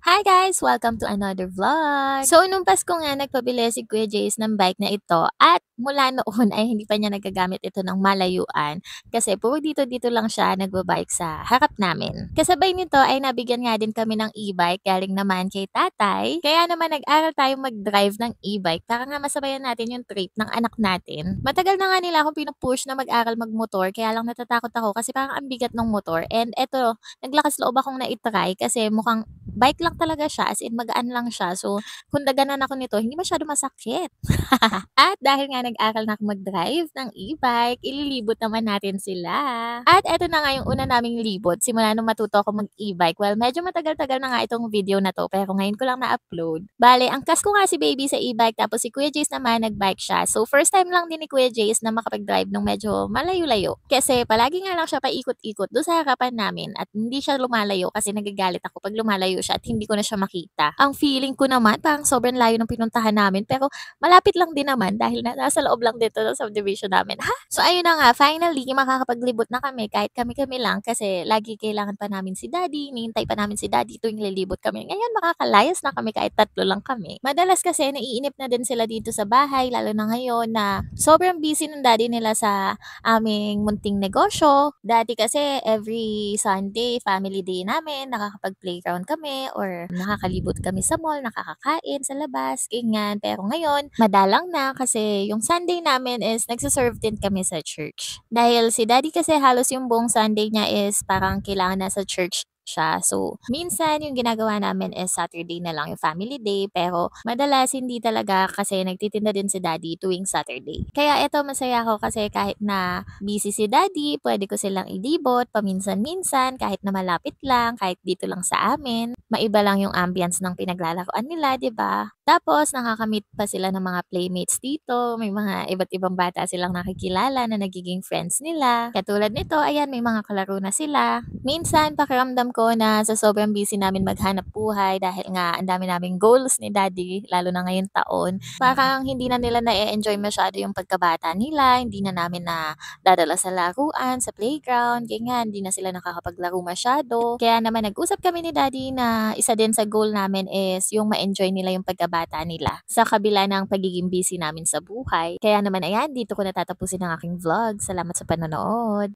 Hi guys! Welcome to another vlog! So, nung Pasko nga nagpabili si Kuya Jace ng bike na ito at mula noon ay hindi pa niya nagagamit ito ng malayuan kasi puro dito-dito lang siya nagbabike sa harap namin. Kasabay nito ay nabigyan nga din kami ng e-bike galing naman kay tatay. Kaya naman nag-aral tayo mag-drive ng e-bike para nga masabayan natin yung trip ng anak natin. Matagal na nga nila akong pinupush na mag-aral magmotor kaya lang natatakot ako kasi parang ang bigat ng motor and eto, naglakas loob akong na-try kasi mukhang bike lang talaga siya, as in magaan lang siya. So, kung daganan ako nito, hindi masyado masakit. At dahil nga nag-aral na ako mag-drive ng e-bike, ililibot naman natin sila. At eto na nga yung una naming libot, simula nung matuto ako mag-e-bike. Well, medyo matagal-tagal na nga itong video na to, pero ngayon ko lang na-upload. Bale, ang kas ko nga si baby sa e-bike, tapos si Kuya Jace naman nag-bike siya. So, first time lang din ni Kuya Jace na makapag-drive nung medyo malayo-layo. Kasi palagi nga lang siya paikot-ikot doon sa harapan namin at hindi siya lumalayo kasi nagagalit ako pag lumalayo siya at hindi ko na siya makita. Ang feeling ko naman, parang sobrang layo ng pinuntahan namin, pero malapit lang din naman dahil nasa loob lang dito ng subdivision namin. Ha? So ayun na nga, finally makakapaglibot na kami kahit kami-kami lang kasi lagi kailangan pa namin si daddy, hinihintay pa namin si daddy tuwing lilibot kami. Ngayon makakalayas na kami kahit tatlo lang kami. Madalas kasi naiinip na din sila dito sa bahay lalo na ngayon na sobrang busy ng daddy nila sa aming munting negosyo. Dati kasi every Sunday, family day namin, nakakapag-playground kami or nakakalibot kami sa mall, nakakakain sa labas, ganyan. Pero ngayon, madalang na kasi yung Sunday namin is nagsaserve din kami sa church. Dahil si daddy kasi halos yung buong Sunday niya is parang kailangan nasa church siya. So, minsan yung ginagawa namin is Saturday na lang yung family day pero madalas hindi talaga kasi nagtitinda din si daddy tuwing Saturday. Kaya eto masaya ako kasi kahit na busy si daddy, pwede ko silang ilibot paminsan-minsan kahit na malapit lang, kahit dito lang sa amin. Maiba lang yung ambience ng pinaglalaroan nila, 'di ba? Tapos nakakamit pa sila ng mga playmates dito, may mga iba't ibang bata silang nakikilala na nagiging friends nila. Katulad nito, ayan may mga kalaro na sila. Minsan pakiramdam ko na sa sobrang busy namin maghanap buhay dahil nga ang dami naming goals ni daddy, lalo na ngayong taon. Parang hindi na nila na-enjoy masyado yung pagkabata nila, hindi na namin na dadala sa laruan, sa playground, ganyan, hindi na sila nakakapaglaro masyado. Kaya naman nag-usap kami ni daddy na isa din sa goal namin is yung ma-enjoy nila yung pagkabata nila sa kabila ng pagiging busy namin sa buhay. Kaya naman ayan, dito ko natatapusin ang aking vlog. Salamat sa panonood.